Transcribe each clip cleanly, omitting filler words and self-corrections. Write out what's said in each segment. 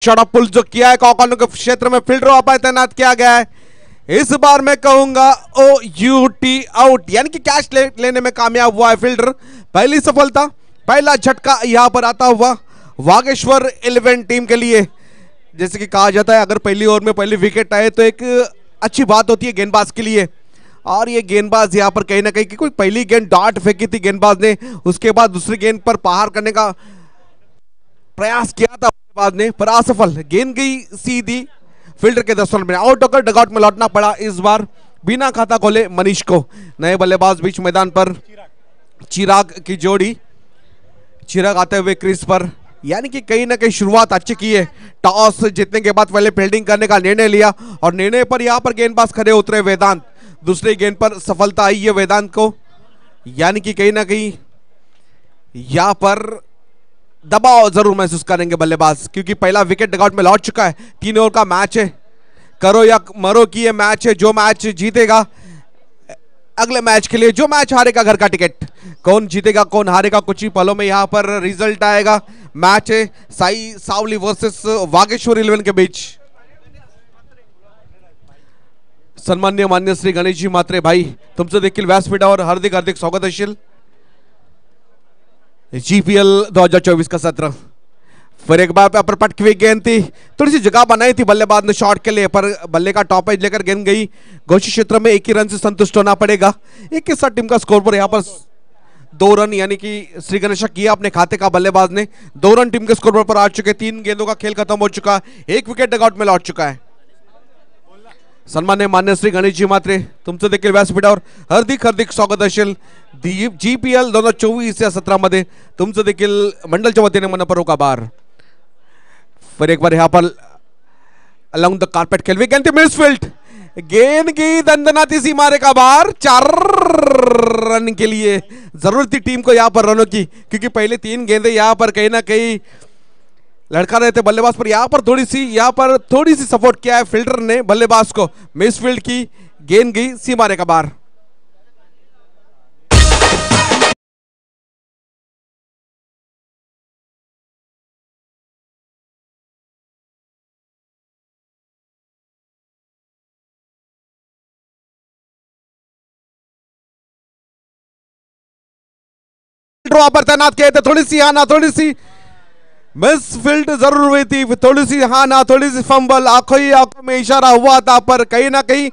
Shot of पुल जो KIA है कॉकॉर्नर के क्षेत्र में फील्डर वहां पर तैनात किया गया है। इस बार मैं कहूंगा OUT आउट, यानी कि कैच लेने में कामयाब हुआ है फील्डर। पहली सफलता, पहला झटका यहां पर आता हुआ बागेश्वर 11 टीम के लिए। जैसे कि कहा जाता है अगर पहली ओवर में पहली विकेट आए तो एक अच्छी बात होती है गेंदबाज के लिए। और ये गेंदबाज यहाँ पर कहीं ना कहीं कोई पहली गेंद डार्ट फेंकी थी गेंदबाज ने, उसके बाद दूसरी गेंद पर प्रहार करने का प्रयास किया था गेंदबाज ने, पर असफल। गेंद गई सीधी फील्डर के 10 रन में, आउट होकर डगआउट में लौटना पड़ा इस बार बिना खाता खोले मनीष को। नए बल्लेबाज बीच मैदान पर चिराग की जोड़ी, चिराग आते हुए क्रीज पर, यानी कि कहीं ना कहीं शुरुआत अच्छी की है। टॉस जीतने के बाद पहले फील्डिंग करने का निर्णय लिया और निर्णय पर यहां पर गेंदबाज खड़े उतरे वेदांत। दूसरी गेंद पर सफलता आई है वेदांत को, यानी कि कहीं ना कहीं यहां पर दबाव जरूर महसूस करेंगे बल्लेबाज, क्योंकि पहला विकेट डगआउट में लौट चुका है। 3 ओवर का मैच है, करो या मरो की ये मैच है। जो मैच जीतेगा अगले मैच के लिए, जो मैच हारेगा घर का टिकट। कौन जीतेगा कौन हारेगा कुछ ही पलों में यहां पर रिजल्ट आएगा। मैच है साई सावली वर्सेस वागेश्वर 11 के बीच। सन्मान्य मान्य श्री गणेशजी म्हात्रे भाई, तुमचं देखील व्यासपीठावर हार्दिक हार्दिक स्वागत असेल। GPL 2024 का सत्र फिर एक बार पर पटकी गेंद थी, थोड़ी सी जगह बनाई थी बल्लेबाज ने शॉट के लिए, पर बल्ले का टॉप एज लेकर गेंद गई घोषित क्षेत्र में। 1 ही रन से संतुष्ट होना पड़ेगा। 21 टीम का स्कोर पर यहाँ पर 2 रन, यानी कि श्री गणेश किया अपने खाते का बल्लेबाज ने। 2 रन टीम के स्कोर पर आ चुके। 3 गेंदों का खेल खत्म हो चुका, 1 विकेट डगआउट में लौट चुका है। सन्मान्य मान्य श्री गणेशजी म्हात्रे, तुमचं देखील व्यासपीठावर हार्दिक हार्दिक स्वागत असेल। GPL 2024 या सत्रामध्ये तुमचं देखील मंडलच्या वतीने मनपूर्वक आभार। फिर एक बार यहां पर अलोंग द कारपेट खेल गेंद मिसफील्ड, गेंद की दंदनाती सीमा रेखा बाहर। 4 रन के लिए जरूरत थी टीम को यहां पर रनों की, क्योंकि पहले 3 गेंदें यहां पर कहीं ना कहीं लड़का रहे थे बल्लेबाज पर। यहां पर थोड़ी सी सपोर्ट किया है फील्डर ने बल्लेबाज को। मिसफील्ड की गेंद गई सीमा रेखा बाहर। ड्रॉ पर तैनात किए थे, थोड़ी सी आना, थोड़ी सी मिसफील्ड जरूर हुई थी, थोड़ी सी हाना, थोड़ी सी फंबल, आंखों ही आंखों में इशारा हुआ था, पर कहीं ना कहीं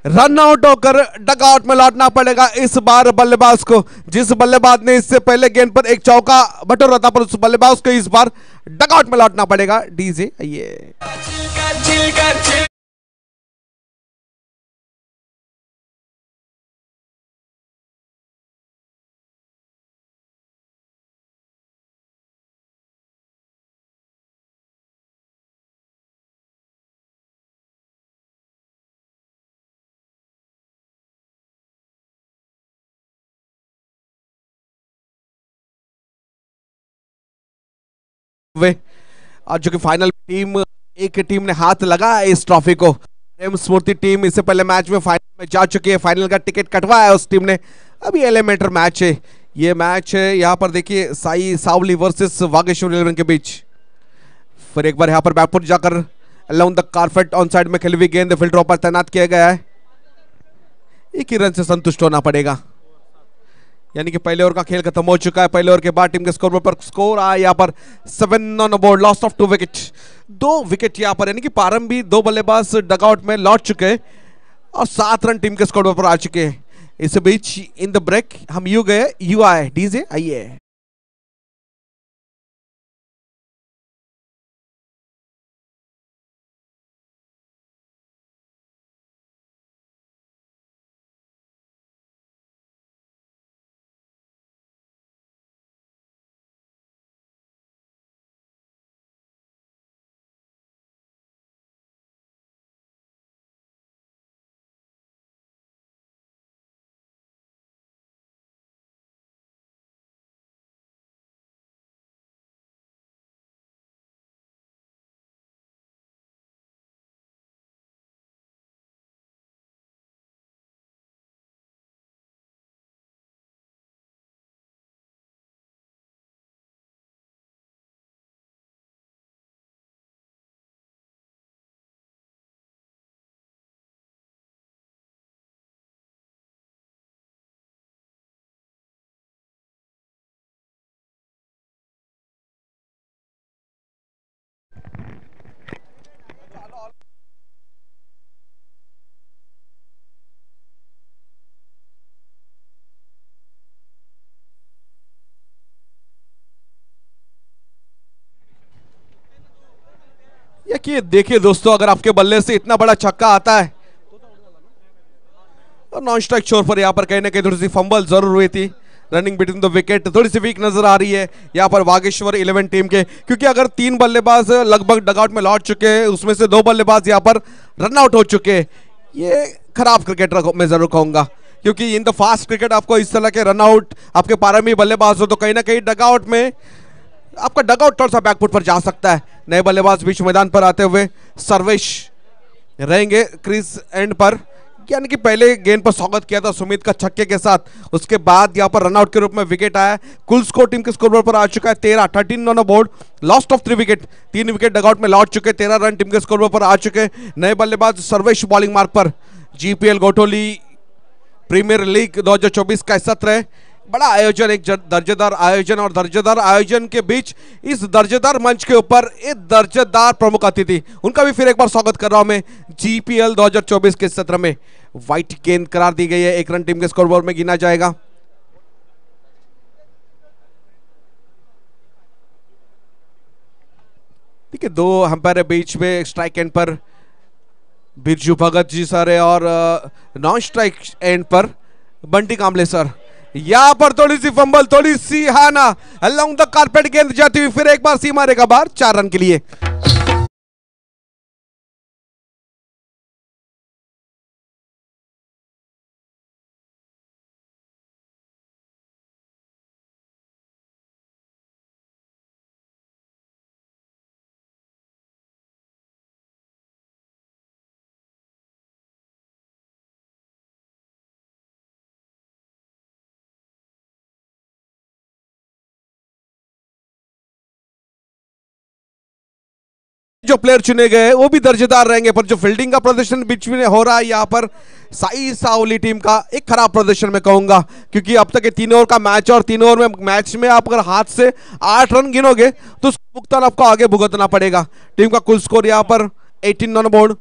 रन आउट होकर डगआउट में लौटना पड़ेगा इस बार बल्लेबाज को। जिस बल्लेबाज ने इससे पहले गेंद पर एक चौका बटोरा था, पर उस बल्लेबाज को इस बार डगआउट में लौटना पड़ेगा। डीजे आइए। और जो कि फाइनल टीम, एक टीम ने हाथ लगा इस ट्रॉफी को। प्रेम स्मृति टीम इससे पहले मैच में फाइनल में जा चुकी है, फाइनल का टिकट कटवाया है उस टीम ने। अभी एलिमिनेटर मैच है, ये मैच है यहाँ पर देखिए साई सावली वर्सेस वागेश्वर 11 के बीच। फिर एक बार यहाँ पर बैकफुट जाकर along the carpet on side में खेली हुई गेंद फील्डर पर तैनात किया गया है। 1 ही रन से संतुष्ट होना पड़ेगा, यानी कि पहले ओवर का खेल खत्म हो चुका है। पहले ओवर के बाद टीम के स्कोर पर स्कोर आया यहाँ पर 7 on board, loss of 2 wicket. 2 wicket यहाँ पर, यानी कि प्रारंभी 2 बल्लेबाज डगआउट में लौट चुके हैं और 7 रन टीम के स्कोर पर आ चुके हैं। इस बीच इन द ब्रेक हम यू गए यू आए। डीजे आइए। कि देखिए दोस्तों, अगर आपके बल्ले से इतना बड़ा छक्का आता है और नॉन स्ट्राइक छोर पर यहाँ पर कहीं ना कहीं थोड़ी सी फंबल जरूर हुई थी। रनिंग बिटवीन द विकेट थोड़ी सी वीक नजर आ रही है यहाँ पर बागेश्वर 11 टीम के, क्योंकि अगर 3 बल्लेबाज लगभग डगआउट में लौट चुके हैं, उसमें से 2 बल्लेबाज यहाँ पर रन आउट हो चुके हैं। ये खराब क्रिकेट मैं जरूर कहूंगा, क्योंकि इन द फास्ट क्रिकेट आपको इस तरह के रन आउट, आपके पारंपरिक बल्लेबाज हो तो कहीं ना कहीं डगआउट में आपका डगआउट थोड़ा सा बैकफुट पर जा सकता है। नए बल्लेबाज बीच मैदान पर आते हुए सर्वेश रहेंगे क्रीज एंड पर, यानी कि पहले गेंद पर स्वागत किया था सुमित का छक्के के साथ, उसके बाद यहां पर रनआउट के रूप में विकेट आया। कुल स्कोर टीम के स्कोरबोर्ड पर आ चुका है 13 on board, lost of 3 wicket, 3 wicket dugout में लौट चुके, 13 रन टीम के स्कोरबोर्ड पर आ चुके। नए बल्लेबाज सर्वेश बॉलिंग मार्क पर। जीपीएल गोटोली प्रीमियर लीग 2024 का सत्र है, बड़ा आयोजन, एक दर्जेदार आयोजन, और दर्जेदार आयोजन के बीच इस दर्जेदार मंच के ऊपर एक दर्जेदार प्रमुख अतिथि, उनका भी फिर एक बार स्वागत कर रहा हूं मैं जीपीएल 2024 के सत्र में। व्हाइट गेंद करार दी गई है, 1 रन टीम के स्कोरबोर्ड में गिना जाएगा। ठीक है, 2 अंपायर बीच में, स्ट्राइक एंड पर बिरजू भगत जी सर है और नॉन स्ट्राइक एंड पर बंटी कांबले सर। यहां पर थोड़ी सी फंबल, थोड़ी सी हाना अलोंग द कारपेट, गेंद जाती हुई फिर एक बार सी मारेगा बाहर 4 रन के लिए। जो प्लेयर चुने गए वो भी दर्जेदार रहेंगे, पर जो फील्डिंग का प्रदर्शन बीच में हो रहा है यहाँ पर साई सावली टीम का एक खराब प्रदर्शन मैं कहूंगा, क्योंकि अब तक ये 3 ओवर का मैच, और 3 ओवर में मैच में आप अगर हाथ से 8 रन गिनोगे तो उसका भुगतान आपको आगे भुगतना पड़ेगा। टीम का कुल स्कोर यहाँ पर 18 ऑन बोर्ड।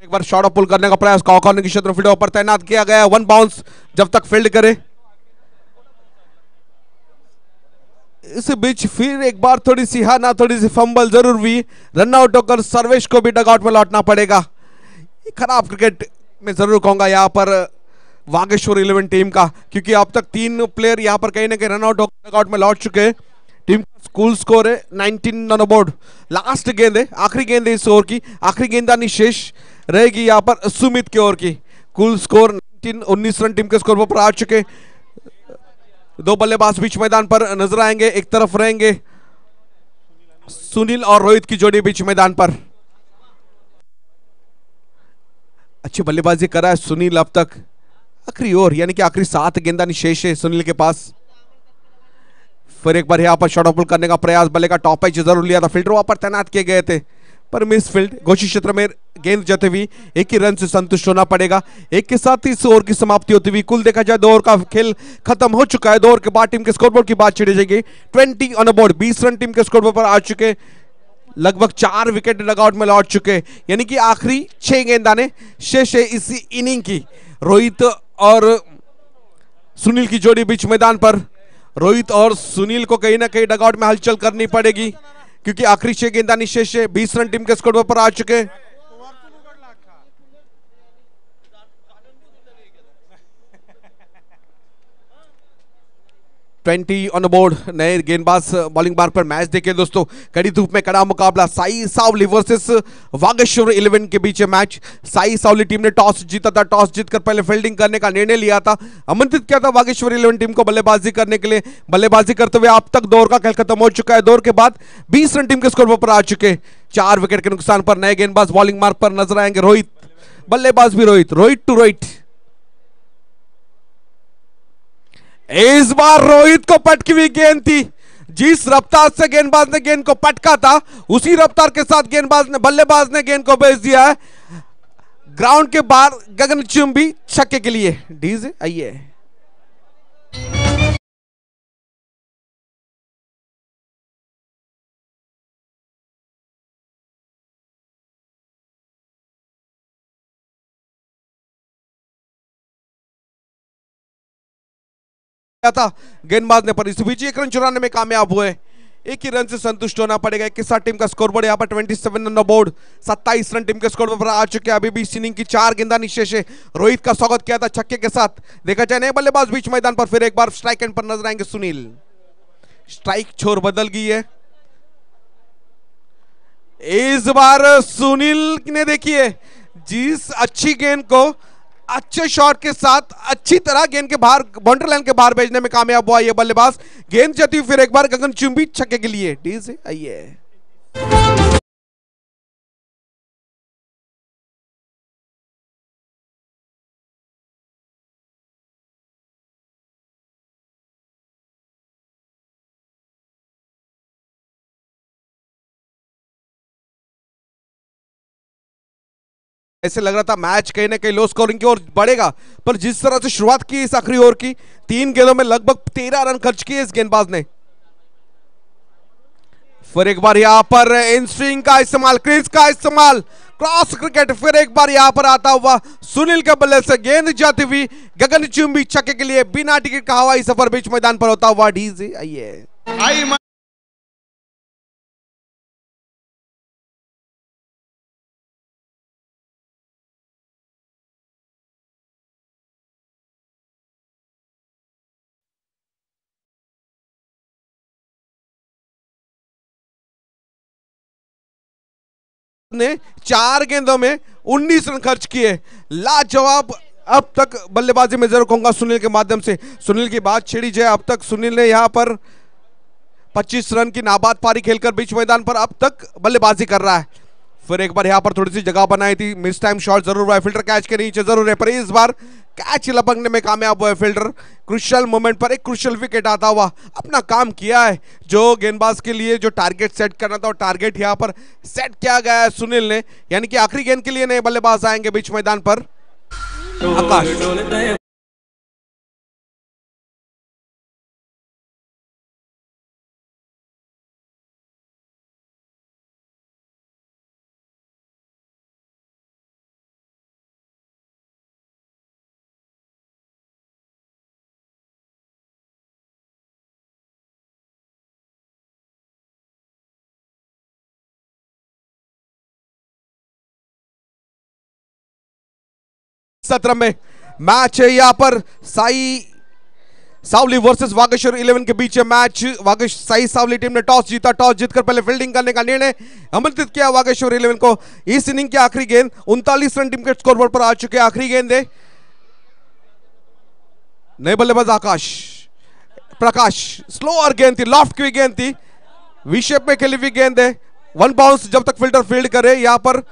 एक बार शॉट पुल करने का प्रयास, कॉर्नर की क्षेत्र फील्डर पर तैनात किया गया, 1 बाउंस जब तक फील्ड करे। इस बीच फिर एक बार थोड़ी सी हाना, थोड़ी सी फंबल जरूर हुई, रन आउट होकर सर्वेश को भी डगआउट में लौटना पड़ेगा। खराब क्रिकेट में जरूर कहूंगा यहाँ पर बागेश्वर 11 टीम का, क्योंकि अब तक 3 प्लेयर यहाँ पर कहीं ना कहीं रन आउट होकर डगआउट में लौट चुके हैं। टीम का स्कूल स्कोर है 19 ऑन बोर्ड। लास्ट गेंद है, आखिरी गेंद है इस ओवर की, आखिरी गेंदबाजी शेष रहेगी यहाँ पर सुमित की ओर की। कुल स्कोर 19 रन टीम के स्कोर पर आ चुके। 2 बल्लेबाज बीच मैदान पर नजर आएंगे, एक तरफ रहेंगे सुनील और रोहित की जोड़ी बीच मैदान पर। अच्छी बल्लेबाजी कर रहा है सुनील अब तक, आखिरी ओवर यानी कि आखिरी 7 गेंदबाजी शेष है सुनील के पास। फिर एक बार यहां पर शॉट पुल करने का प्रयास, बल्ले का टॉप एज जरूर लिया था, फील्डर वहां पर तैनात किए गए थे पर मिस फील्ड। घोषित क्षेत्र में गेंद जाते हुई 1 ही रन से संतुष्ट होना पड़ेगा। एक के साथ इस ओवर की समाप्ति होती हुई कुल देखा जाए 2 ओवर का खेल खत्म हो चुका है। 2 ओवर के बाद टीम के स्कोरबोर्ड की बात छिड़ी जाएगी। 20 ऑन बोर्ड, 20 रन टीम के स्कोरबोर्ड पर आ चुके, लगभग 4 विकेट डगआउट में लौट चुके, यानी कि आखिरी 6 गेंदाने शेष है इसी इनिंग की। रोहित और सुनील की जोड़ी बीच मैदान पर। रोहित और सुनील को कहीं ना कहीं डगआउट में हलचल करनी पड़ेगी, क्योंकि आखिरी 6 गेंदबाजी शेष है। 20 रन टीम के स्कोर पर आ चुके। Twenty on board. नए गेंदबाज बॉलिंग बार पर मैच देखें दोस्तों, कड़ी धूप में कड़ा मुकाबला साई सावली वर्सेस बागेश्वर 11 के बीच मैच। साई सावली टीम ने टॉस जीता था, टॉस जीतकर पहले फील्डिंग करने का निर्णय लिया था, आमंत्रित किया था बागेश्वर 11 टीम को बल्लेबाजी करने के लिए। बल्लेबाजी करते हुए अब तक 2 ओवर का खेल खत्म हो चुका है। 2 ओवर के बाद 20 रन टीम के स्कोर पर आ चुके। 4 विकेट के नुकसान पर नए गेंदबाज बॉलिंग मार्क पर नजर आएंगे रोहित, बल्लेबाज भी रोहित, रोहित टू रोहित। इस बार रोहित को पटकी हुई गेंद थी, जिस रफ्तार से गेंदबाज ने गेंद को पटका था उसी रफ्तार के साथ गेंदबाज ने, बल्लेबाज ने गेंद को भेज दिया है ग्राउंड के बाहर गगनचुंबी छक्के के लिए। डीजे आइए। था गेंदबाज ने, पर इस बीच 1 रन चुराने में कामयाब हुए। एक ही रन से संतुष्ट होना पड़ेगा। एक के साथ टीम का स्कोरबोर्ड यहाँ पर 27 रन बोर्ड, 27 रन टीम के स्कोर पर आ चुके हैं। अभी भी इस इनिंग की 4 गेंदा निशेष है। रोहित का स्वागत किया था छक्के के साथ। देखा जाए नए बल्लेबाज बीच मैदान पर फिर एक बार स्ट्राइक एंड पर नजर आएंगे सुनील। स्ट्राइक छोर बदल गई है इस बार सुनील ने। देखिए जिस अच्छी गेंद को अच्छे शॉट के साथ अच्छी तरह गेंद के बाहर बाउंड्री लाइन के बाहर भेजने में कामयाब हुआ ये बल्लेबाज। गेंद जाती हुई फिर एक बार गगनचुंबी छक्के के लिए। डी से आइए ऐसे लग रहा था मैच कहीं ना कहीं लो स्कोरिंग की ओर बढ़ेगा, पर जिस तरह से शुरुआत की इस आखिरी ओवर की, 3 गेंदों में लगभग 13 रन खर्च किए इस गेंदबाज ने। फिर एक बार यहां पर इन स्विंग का इस्तेमाल, क्रीज का इस्तेमाल, क्रॉस क्रिकेट। फिर एक बार यहां पर आता हुआ सुनील के बल्ले से गेंद जाती हुई गगनचुंबी छक्के के लिए। बिना टिकट का हवाई सफर बीच मैदान पर होता हुआ। डी से आइए ने 4 गेंदों में 19 रन खर्च किए। लाजवाब अब तक बल्लेबाजी में जरूर कहूंगा सुनील के माध्यम से। सुनील की बात छेड़ी जाए, अब तक सुनील ने यहां पर 25 रन की नाबाद पारी खेलकर बीच मैदान पर अब तक बल्लेबाजी कर रहा है। फिर एक बार यहां पर थोड़ी सी जगह बनाई थी, मिस टाइम शॉट जरूर हुआ है, फील्डर कैच के नीचे जरूर है, पर इस बार कैच लपकने में कामयाब हुआ है फील्डर। क्रुशियल मोमेंट पर एक क्रुशियल विकेट आता हुआ अपना काम किया है। जो गेंदबाज के लिए जो टारगेट सेट करना था, और टारगेट यहां पर सेट किया गया है सुनील ने, यानी कि आखिरी गेंद के लिए नए बल्लेबाज आएंगे बीच मैदान पर। आकाश सत्र में मैच है यहाँ पर सावली वर्सेस वागेश्वर 11 के बीच मैच। साई सावली टीम ने टॉस जीता, टॉस जीतकर पहले फील्डिंग करने का निर्णय आमंत्रित किया वागेश्वर 11 को। इस इनिंग की आखिरी गेंद 39 रन टीम के स्कोरबोर्ड पर आ चुके। आखिरी गेंद है नए बल्लेबाज आकाश प्रकाश। स्लोअर गेंद थी, लॉफ्ट की गेंद थी, विशेप में खेली हुई गेंद है। 1 बाउंस जब तक फील्डर फील्ड करे, यहां पर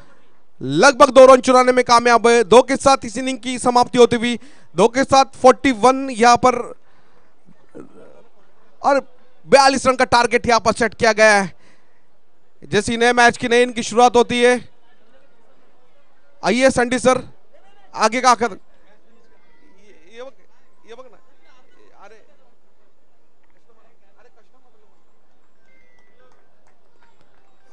लगभग 2 रन चुराने में कामयाब है। 2 के साथ इस इनिंग की समाप्ति होती हुई, 2 के साथ 41 यहां पर, और 42 रन का टारगेट यहां पर सेट किया गया है। जैसी नए मैच की नई इनकी शुरुआत होती है। आइए संडी सर आगे का कर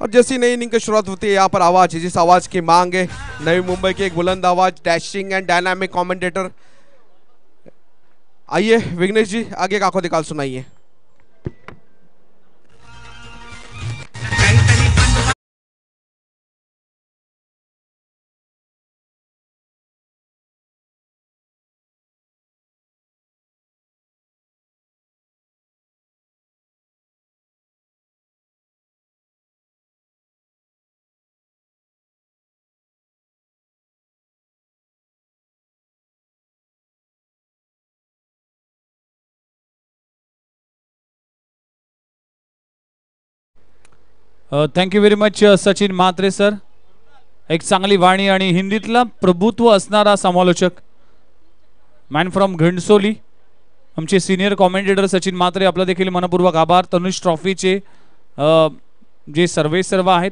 और जैसी नई इनिंग की शुरुआत होती है, यहाँ पर आवाज है, जिस आवाज की मांग है नई मुंबई की एक बुलंद आवाज, डैशिंग एंड डायनामिक कमेंटेटर। आइए विघ्नेश जी आगे का आंखों निकाल सुनाइए। Thank you very much Sachin Mhatre sir. एक चांगली वाणी आणि हिंदीतला प्रभुत्व असणारा समालोचक, मॅन फ्रॉम घणसोली, आमचे सिनियर कॉमेंटेटर सचिन म्हात्रे, आपला देखील मनपूर्वक आभार. तनुष ट्रॉफीचे जे सर्व आहेत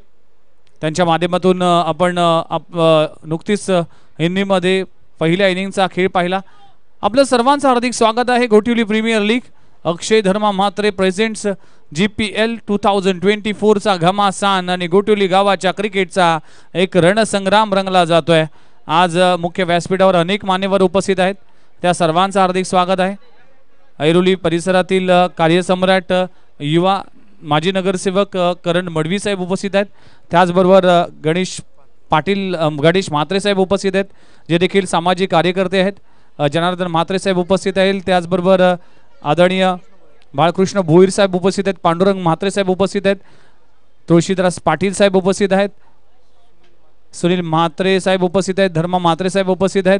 त्यांच्या माध्यमातून आपण नुकतीच हिंदीमध्ये पहिल्या इनिंगचा खेळ पाहिला. आपलं सर्वांचं हार्दिक स्वागत आहे. गोटिवली प्रीमियर लीग अक्षय धर्मा म्हात्रे प्रेझेंट्स GPL 2024 चा घमासान आणि गोटिवली गावाच्या क्रिकेटचा एक रणसंग्राम रंगला जातोय. आज मुख्य व्यासपीठावर अनेक मान्यवर उपस्थित आहेत, त्या सर्वांचं हार्दिक स्वागत आहे. ऐरोली परिसरातील कार्यसम्राट युवा माजी नगरसेवक करण मडवी साहेब उपस्थित आहेत. त्याचबरोबर गणेश पाटील गणेश म्हात्रे साहेब उपस्थित आहेत, जे देखील सामाजिक कार्यकर्ते आहेत. जनार्दन म्हात्रे साहेब उपस्थित आहेत. त्याचबरोबर आदरणीय बाळकृष्ण भोईर साहेब उपस्थित आहेत. पांडुरंग म्हात्रे साहेब उपस्थित आहेत. तुळशीदास पाटील साहेब उपस्थित आहेत. सुनील म्हात्रे साहेब उपस्थित आहेत. धर्मा म्हात्रे साहेब उपस्थित आहेत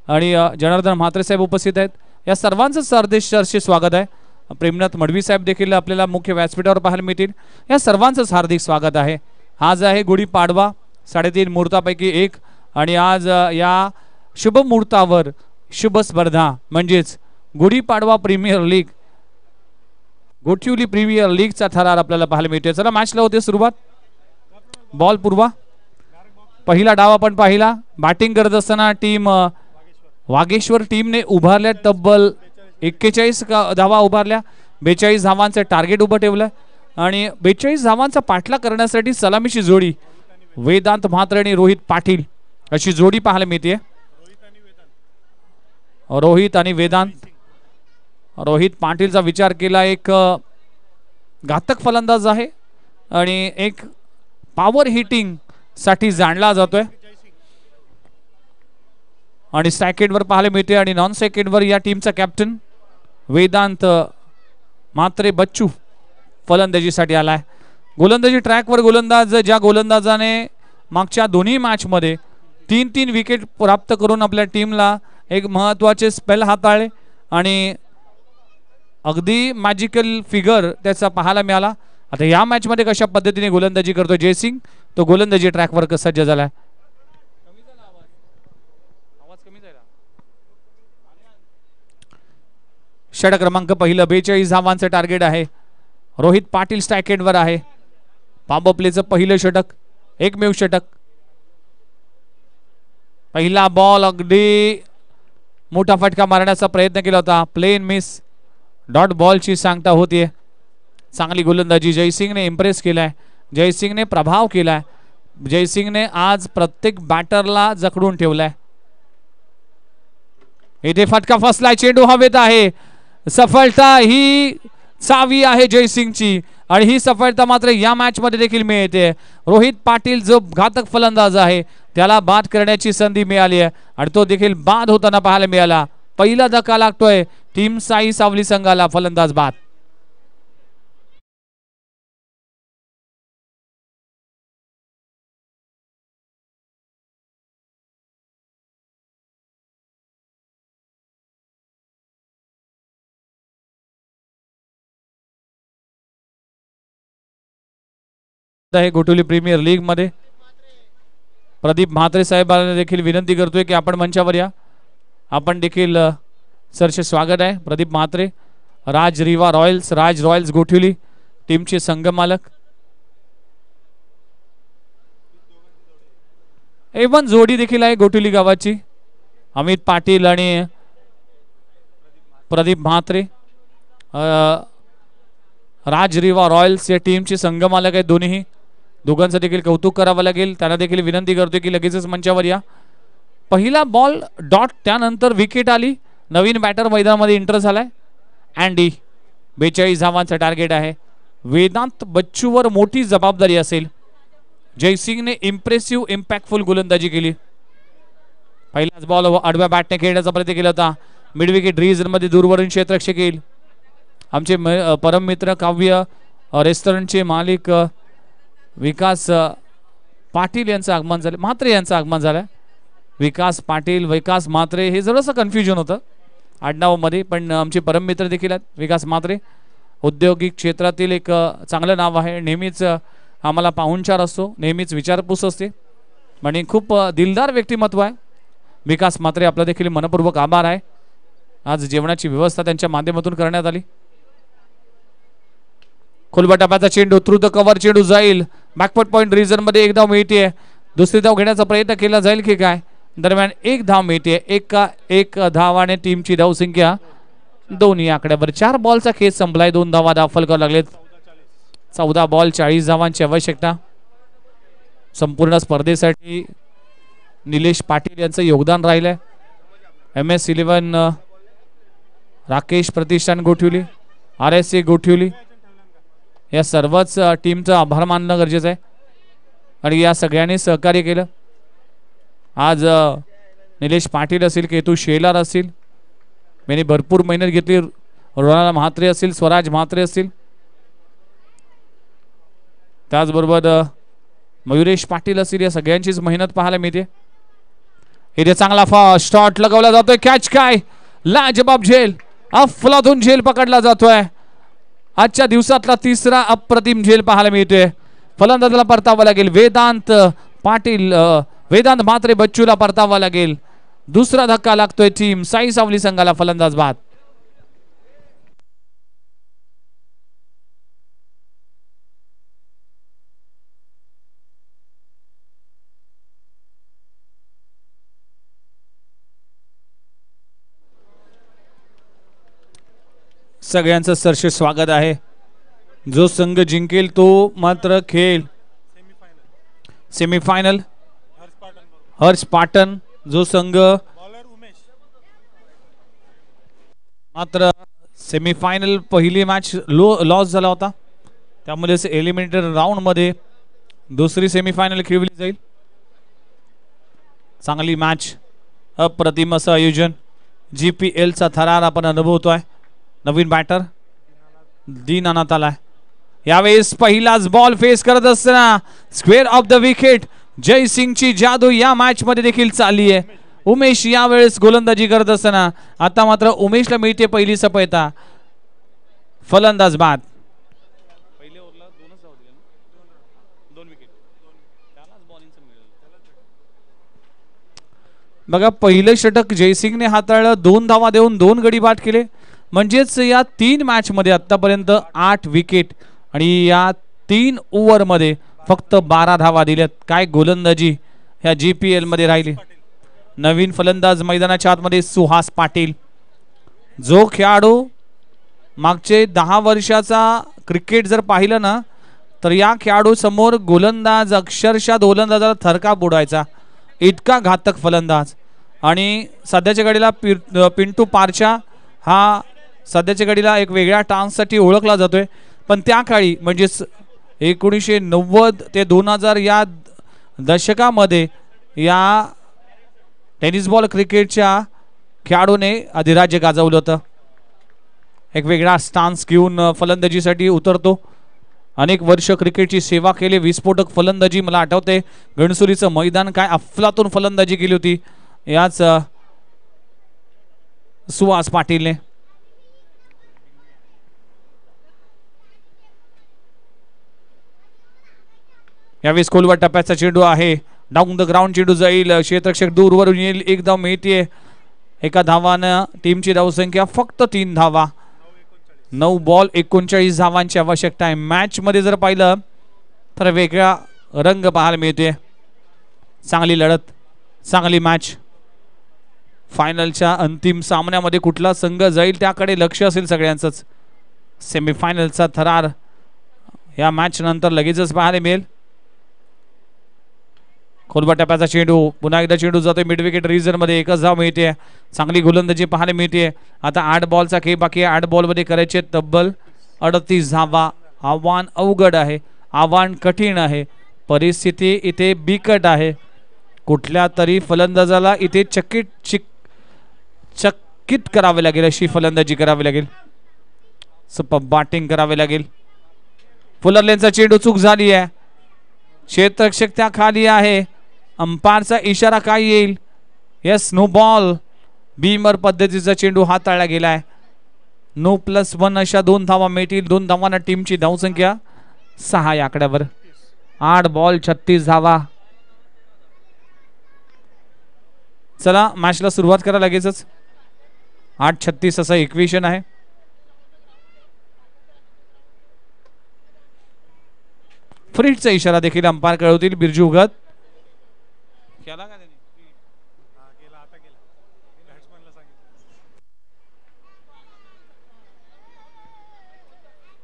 आणि जनार्दन म्हात्रे साहेब उपस्थित आहेत. या सर्वांचं सरदेशर्षी स्वागत आहे. प्रेमनाथ मडवी साहेब देखील आपल्याला मुख्य व्यासपीठावर पाहायला मिळतील. या सर्वांचं हार्दिक स्वागत आहे. आज आहे गुढीपाडवा, 3.5 मुहूर्तापैकी एक, आणि आज या शुभ मुहूर्तावर शुभ स्पर्धा म्हणजेच Gudi Padwa premier league, Gothivali premier लीगचा थरार आपल्याला पाहायला मिळते. चला मॅचला होते सुरुवात. बॉल पूर्वा, पहिला डाव आपण पाहिला. बॅटिंग करत असताना टीम वागेश्वर टीमने उभारल्या तब्बल 41 धावा उभारल्या. 42 धावांचं टार्गेट उभं ठेवलं आणि 42 धावांचा पाठला करण्यासाठी सलामीची जोडी वेदांत म्हात्रे आणि रोहित पाटील अशी जोडी पाहायला मिळते. रोहित आणि वेदांत. रोहित पाटीलचा विचार केला, एक घातक फलंदाज आहे आणि एक पॉवर हिटिंग साठी जाणला जातोय. आणि सेकंडवर पाहायला मिळते आणि नॉन सेकंडवर या टीमचा कॅप्टन वेदांत म्हात्रे बच्चू फलंदाजीसाठी आलाय. गोलंदाजी ट्रॅकवर गोलंदाज, ज्या गोलंदाजाने मागच्या दोन्ही मॅचमध्ये 3-3 विकेट प्राप्त करून आपल्या टीमला एक महत्त्वाचे स्पेल हाताळले आणि अगदी मॅजिकल फिगर त्याचा पाहायला मिळाला. आता या मॅचमध्ये कशा पद्धतीने गोलंदाजी करतो जयसिंग, तो गोलंदाजी ट्रॅकवर सज्ज झालाय. षटक क्रमांक पहिलं, 42 धावांचं टार्गेट आहे. रोहित पाटील स्ट्राईक एंडवर आहे. पॉवर प्लेचं पहिलं षटक, एकमेव षटक. पहिला बॉल अगदी मोठा फटका मारण्याचा प्रयत्न केला होता, प्लेन मिस, डॉट बॉलची सांगता होतीये. चांगली गोलंदाजी जयसिंगने इम्प्रेस केलाय, जयसिंगने प्रभाव केलाय. जयसिंगने आज प्रत्येक बॅटरला जखडून ठेवलाय. इथे फटका फसलाय, चेंडू हवेत आहे. सफलता ही चावी आहे जयसिंगची आणि ही सफलता मात्र या मॅच मध्ये देखील मिळते. रोहित पाटील जो घातक फलंदाज आहे त्याला बाद करण्याची संधी मिळाली आहे आणि तो देखील बाद होताना पाहायला मिळाला. पहिला धक्का लागतोय टीम साई सावली संघाला, फलंदाज बाद. आहे गोठवली प्रीमियर लीग मध्ये. प्रदीप म्हात्रे साहेबांना देखील विनंती करतोय की आपण मंचावर या. आपण देखील सरचे स्वागत आहे. प्रदीप म्हात्रे, राज रिवा रॉयल्स, राज रॉयल्स गोठवली टीमचे संघ मालक. एवन जोडी देखील आहे गोठवली गावाची, अमित पाटील आणि प्रदीप म्हात्रे. राज रिवा रॉयल्स या टीमचे संघ मालक आहेत दोन्ही. दोघांचं देखील कौतुक करावं लागेल. त्यांना देखील विनंती करतोय की लगेचच मंचावर या. पहिला बॉल डॉट, त्यानंतर विकेट आली. नवीन बॅटर मैदानामध्ये एंटर झालाय अँडी. 42 धावांचा टार्गेट आहे. वेदांत बच्चूवर मोठी जबाबदारी असेल. जयसिंगने इम्प्रेसिव्ह इम्पॅक्टफुल गोलंदाजी केली. पहिलाच बॉल आडव्या बॅटने खेळण्याचा प्रयत्न केला होता. मिड विकेट रिजनमध्ये दूरवरून क्षेत्ररक्षक येईल. आमचे परम मित्र काव्य रेस्टॉरंटचे मालिक विकास पाटील यांचं आगमन झालं, म्हात्रे यांचं आगमन झालं. विकास पाटील, विकास म्हात्रे हे जरासं कन्फ्युजन होतं आडनावामध्ये, पण आमचे परम मित्र देखील आहेत विकास म्हात्रे. औद्योगिक क्षेत्रातील एक चांगलं नाव आहे. नेहमीच आम्हाला पाहुणचार असतो, नेहमीच विचारपूस असते आणि खूप दिलदार व्यक्तिमत्व आहे विकास म्हात्रे. आपला देखील मनपूर्वक आभार आहे. आज जेवणाची व्यवस्था त्यांच्या माध्यमातून करण्यात आली. खोलबा टप्प्याचा चेंडू थ्रू द कव्हर, चेंडू जाईल बॅकफुट पॉइंट रिजन मध्ये. एक धाव मिळते. दुसरी धाव घेण्याचा प्रयत्न केला जाईल की काय. दरम्यान एक धाव मिळते. एक धावाने टीमची धावसंख्या 2 या आकड्यावर. 4 बॉलचा खेळ संपलाय. 2 धावा दाखल करावं लागलेत. 14 बॉल 40 धावांची आवश्यकता. संपूर्ण स्पर्धेसाठी निलेश पाटील यांचं योगदान राहिलंय. MS11 राकेश प्रतिष्ठान गोठवली, RSA गोठवली या सर्वच टीमचं आभार मानणं गरजेचं आहे आणि या सगळ्यांनी सहकार्य केलं. आज निलेश पाटील असतील, केतू शेलार असतील, यांनी भरपूर मेहनत घेतली. रोनाला म्हात्रे असतील, स्वराज म्हात्रे असतील, त्याचबरोबर मयुरेश पाटील असतील, या सगळ्यांचीच मेहनत पाहायला मिळते. इथे चांगला फास्ट शॉट लगावला जातोय. कॅच काय, लाजबाब झेल, अफलातून झेल पकडला जातोय. आजच्या दिवसातला तिसरा अप्रतिम झेल पाहायला मिळतोय. फलंदाजाला परतावा लागेल. वेदांत पाटील, वेदांत म्हात्रे बच्चूला परतावा लागेल. दुसरा धक्का लागतोय टीम साई सावली संघाला. फलंदाज बाद. सगळ्यांचं सरसे स्वागत आहे. जो संघ जिंकेल तो मात्र खेळ सेमीफायनल. हर्ष पाटण जो संघ मात्र सेमीफायनल पहिली मॅच लॉस झाला होता, त्यामुळे एलिमिनेटर राऊंड मध्ये दुसरी सेमीफायनल खेळवली जाईल. चांगली मॅच, अप्रतिम असं आयोजन. GPL चा थरार आपण अनुभवतोय. नवीन बॅटर दीन अनाथ आलाय. यावेळेस पहिलाच बॉल फेस करत असताना स्क्वेअर ऑफ द विकेट. जयसिंगची जादू या मॅच मध्ये देखील चालली आहे. उमेश यावेळेस गोलंदाजी करत असताना आता मात्र उमेशला मिळते पहिली सफलता. फलंदाज बाद. बघा, पहिलं षटक जयसिंगने हाताळलं. 2 धावा देऊन 2 गडी बाद केले. म्हणजेच या 3 मॅच मध्ये आतापर्यंत 8 विकेट आणि या 3 ओव्हर मध्ये फक्त 12 धावा दिल्यात. काय गोलंदाजी ह्या GPL मध्ये राहिली. नवीन फलंदाज मैदानाच्या आतमध्ये सुहास पाटील. जो खेळाडू मागचे 10 वर्षाचा क्रिकेट जर पाहिलं ना, तर या खेळाडू समोर गोलंदाज अक्षरशः गोलंदाजाला थरका बुडवायचा, इतका घातक फलंदाज. आणि सध्याच्या घडीला पिंटू पारचा हा सध्याच्या घडीला एक वेगळ्या टांगसाठी ओळखला जातोय. पण त्या काळी म्हणजेच 1990 ते 2000 या दशकामध्ये या टेनिस बॉल क्रिकेटच्या खेळाडूने अधिराज्य गाजवलं होतं. एक वेगळा स्टान्स घेऊन फलंदाजीसाठी उतरतो. अनेक वर्ष क्रिकेटची सेवा केली. विस्फोटक फलंदाजी, मला आठवते घणसोलीचं मैदान काय अफलातून फलंदाजी केली होती याच सुहास पाटीलने. यावेळेस खोलवर टप्प्याचा चेंडू आहे. डाऊन द ग्राउंड चेंडू जाईल. क्षेत्ररक्षक दूरवरून येईल. 1 धाव मिळते. एका धावानं टीमची धावसंख्या फक्त 3 धावा. 9 बॉल 39 धावांची आवश्यकता आहे. मॅच मध्ये जर पाहिलं तर वेगळा रंग पाहायला मिळते. चांगली लढत, चांगली मॅच. फायनलच्या अंतिम सामन्यामध्ये कुठला संघ जाईल त्याकडे लक्ष असेल सगळ्यांचंच. सेमीफायनलचा थरार या मॅच नंतर लगेचच पाहायला मिळेल. खोलवा टप्प्याचा चेंडू, पुन्हा एकदा चेंडू जातोय मिड विकेट रिजन मध्ये. 1च धाव मिळते. चांगली गोलंदाजी पाहायला मिळते. आता 8 बॉलचा खेळ बाकी आहे. 8 बॉल मध्ये करायचे तब्बल 38 धावा. आव्हान अवघड आहे, आव्हान कठीण आहे. परिस्थिती इथे बिकट आहे. कुठल्या तरी फलंदाजाला इथे चकित करावे लागेल, अशी फलंदाजी करावी लागेल. सुपर बॅटिंग करावी लागेल. फुलरलेनचा चेंडू चूक झाली आहे. क्षेत्ररक्षक त्या खाली आहे. अंपायरचा इशारा काय येईल. Yes, no ball. बीमर पद्धतीचा चेंडू हाताळला गेलाय. नो +1 अशा 2 धावा मिळतील. 2 धावांना टीमची धावसंख्या 6 या आकड्यावर. 8 बॉल 36 धावा. चला मॅचला सुरुवात करा लगेचच. 8-36 असा इक्वेशन आहे. फ्रीडचा इशारा देखील अंपायर कळवतील. बिरजू उगत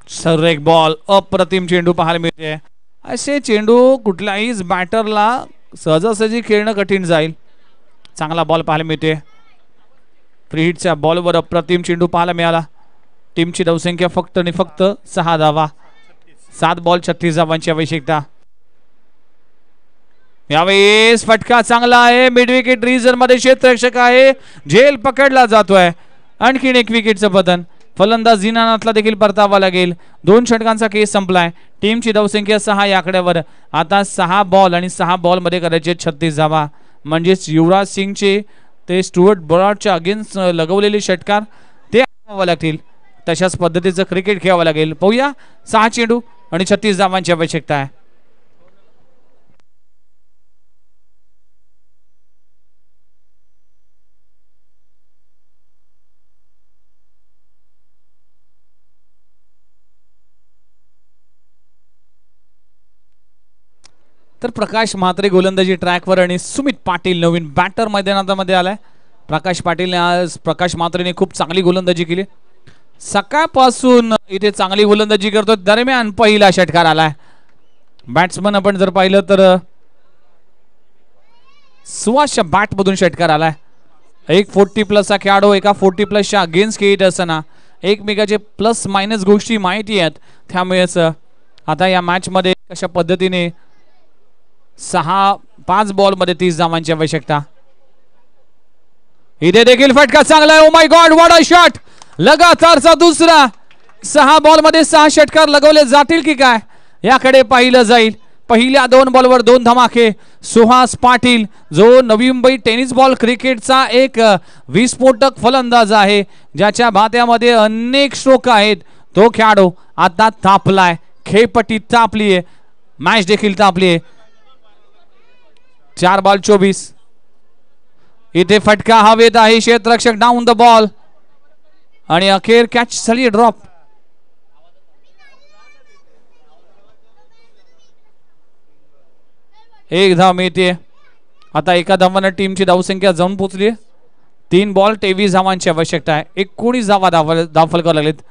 सर एक बॉल. अप्रतिम चेंडू पाहायला मिळते. असे चेंडू कुठल्याही बॅटरला सहजासहजी खेळणं कठीण जाईल. चांगला बॉल पाहायला मिळते. फ्री हिटच्या बॉलवर अप्रतिम चेंडू पाहायला मिळाला. टीमची धावसंख्या फक्त आणि फक्त 6 धावा. 7 बॉल 36 धावांची आवश्यकता. यावेळेस फटका चांगला आहे. मिड विकेट रिजन मध्ये क्षेत्ररक्षक आहे. झेल पकडला जातोय. आणखीन एक विकेटचं पतन. फलंदाज झिनानाथला देखील परतावा लागेल. 2 षटकांचा केस संपलाय. टीमची धावसंख्या 6 या आकड्यावर. आता 6 बॉल आणि 6 बॉल मध्ये करायचे 36 धावा. म्हणजेच युवराज सिंगचे ते स्टुअर्ट ब्रॉडच्या अगेन्स्ट लगवलेले षटकार ते आणावं लागतील. तशाच पद्धतीचं क्रिकेट खेळावं लागेल. पाहूया 6 चेंडू आणि 36 धावांची आवश्यकता आहे. तर प्रकाश म्हात्रे गोलंदाजी ट्रॅकवर आणि सुमित पाटील नवीन बॅटर मैदानामध्ये आलाय. प्रकाश पाटीलने आज प्रकाश म्हात्रेने खूप चांगली गोलंदाजी केली. सकाळपासून इथे चांगली गोलंदाजी करतो. दरम्यान पहिला षटकार आलाय. बॅट्समन आपण जर पाहिलं तर सुहासच्या बॅट मधून षटकार आलाय. एक 40+ हा खेळाडू एका 40+च्या अगेन्स्ट खेळत असताना एकमेकाचे प्लस मायनस गोष्टी माहिती आहेत. त्यामुळेच आता या मॅच मध्ये कशा पद्धतीने 5 बॉल मध्ये 30 धावांची आवश्यकता. इथे देखील फटका चांगला आहे. Oh my god, what a shot. लगातारचा दुसरा. 6 बॉल मध्ये 6 षटकार लगवले जातील की काय याकडे पाहिलं जाईल. पहिल्या 2 बॉलवर 2 धमाके. सुहास पाटील जो नवी मुंबई टेनिस बॉल क्रिकेटचा एक विस्फोटक फलंदाज आहे, ज्याच्या भात्यामध्ये अनेक स्ट्रोक आहेत, तो खेळाडू आता तापलाय. खेळपट्टी तापली आहे. मॅच देखील तापली आहे. 4 बॉल 24. इथे फटका हवेत आहे. क्षेत्ररक्षक डाऊन द बॉल आणि अखेर कॅच झाली ड्रॉप. एक धाव मिळते. आता एका धावानं टीमची धावसंख्या जाऊन पोहोचली. 3 बॉल 23 धावांची आवश्यकता आहे. 19 धावा धाव फलकावर लागलेत.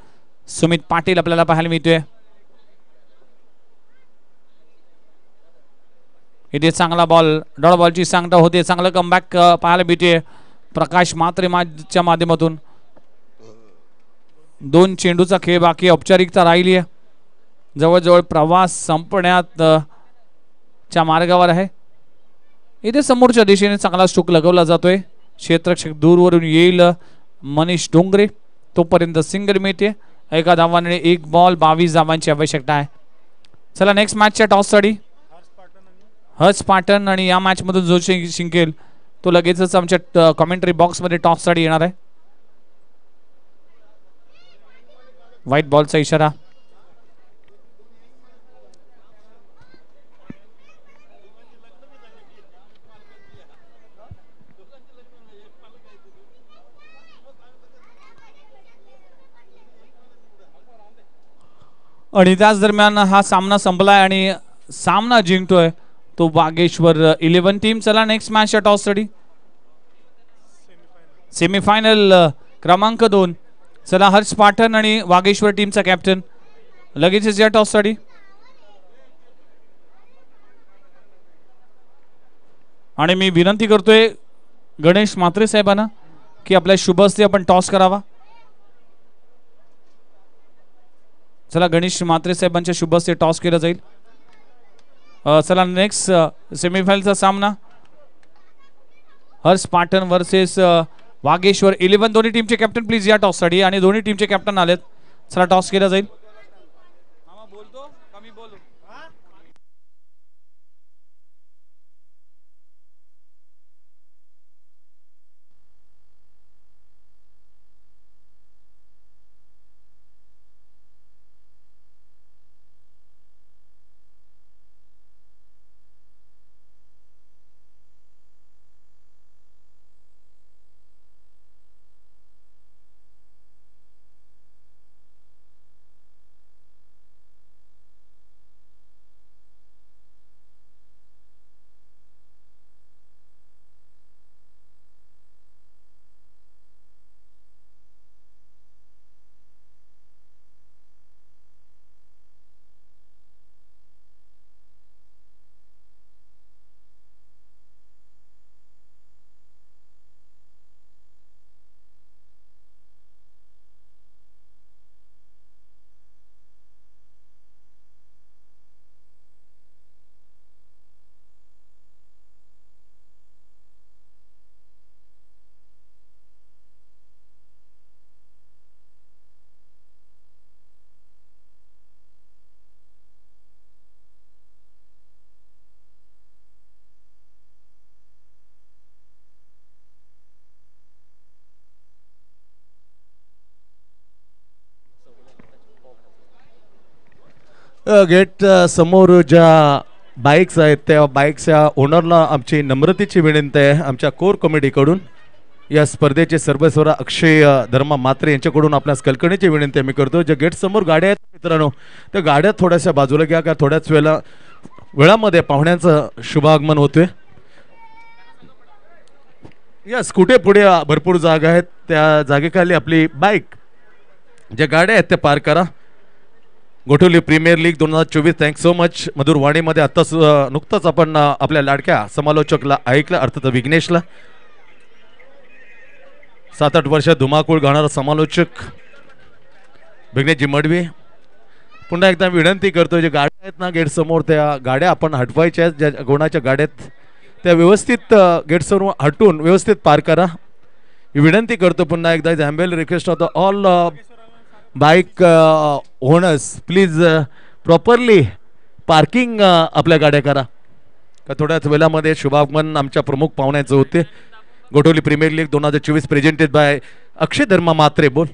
सुमित पाटील आपल्याला पाहायला मिळतोय. इथे चांगला बॉल, डॉट बॉलची सांगता होते. चांगलं कमबॅक पाहायला मिळते प्रकाश म्हात्रेच्या माध्यमातून. 2 चेंडूचा खेळ बाकी. औपचारिकता राहिली आहे. जवळजवळ प्रवास संपण्यात च्या मार्गावर आहे. इथे समोरच्या दिशेने चांगला स्ट्रोक लगवला जातोय. क्षेत्ररक्षक दूरवरून येईल मनीष डोंगरे. तोपर्यंत सिंगल मिळते. एका धावाने 1 बॉल 22 धावांची आवश्यकता आहे. चला नेक्स्ट मॅचच्या टॉससाठी हर्ष पाटण आणि या मॅच मधून जो जिंकेल तो लगेचच आमच्या कमेंटरी बॉक्स मध्ये टॉससाठी येणार आहे. व्हाईट बॉलचा इशारा. आणि त्याच दरम्यान हा सामना संपलाय आणि सामना जिंकतोय तो वागेश्वर 11 टीम. चला नेक्स्ट मॅचच्या टॉससाठी सेमीफायनल क्रमांक 2. चला हर्ष पाटण आणि वागेश्वर टीमचा कॅप्टन लगेचच या टॉससाठी. आणि मी विनंती करतोय गणेश म्हात्रे साहेबांना की आपल्या शुभ हस्ते आपण टॉस करावा. चला गणेश म्हात्रे साहेबांच्या शुभ हस्ते टॉस केला जाईल. चला नेक्स्ट सेमीफायनलचा सामना हर्ष पाटण वर्सेस वागेश्वर 11. दोन्ही टीमचे कॅप्टन प्लीज या टॉससाठी. आणि दोन्ही टीमचे कॅप्टन आलेत. चला टॉस केला जाईल. गेट समोर ज्या बाईक्स आहेत त्या बाईक्सच्या ओनरला आमची नम्रतेची विनंती आहे आमच्या कोर कमिटीकडून. या स्पर्धेचे सर्वेसर्वा अक्षय धर्मा म्हात्रे यांच्याकडून आपल्यास कळकळीची विनंती मी करतो. ज्या गेट समोर गाड्या आहेत मित्रांनो त्या गाड्या थोड्याशा बाजूला घ्या का थोड्याच वेळामध्ये पाहुण्यांचं शुभागमन होतोय. यस कुठे पुढे भरपूर जागा आहेत त्या जागेखाली आपली बाईक ज्या गाड्या आहेत त्या पार्क करा. Gothavli premier league 2024 thanks so much. मधुर वाणीमध्ये आत्ताच नुकतंच आपण आपल्या लाडक्या समालोचकला ऐकलं अर्थात विघ्नेशला. 7-8 वर्षात धुमाकूळ गाणारा समालोचक विघ्नेशजी मडवी. पुन्हा एकदा विनंती करतो जे गाड्या आहेत ना गेट समोर त्या गाड्या आपण हटवायच्या आहेत ज्या कोणाच्या गाड्यात त्या व्यवस्थित गेट समोर हटून व्यवस्थित पार्क करा ही विनंती करतो. पुन्हा एकदा humble request of all bike owners please properly parking आपल्या गाड्या करा का थोड्याच वेळामध्ये शुभागमन आमच्या प्रमुख पाहुण्याचं होते. Gothavali premier league 2024 presented bye अक्षय धर्मा म्हात्रे. बोल.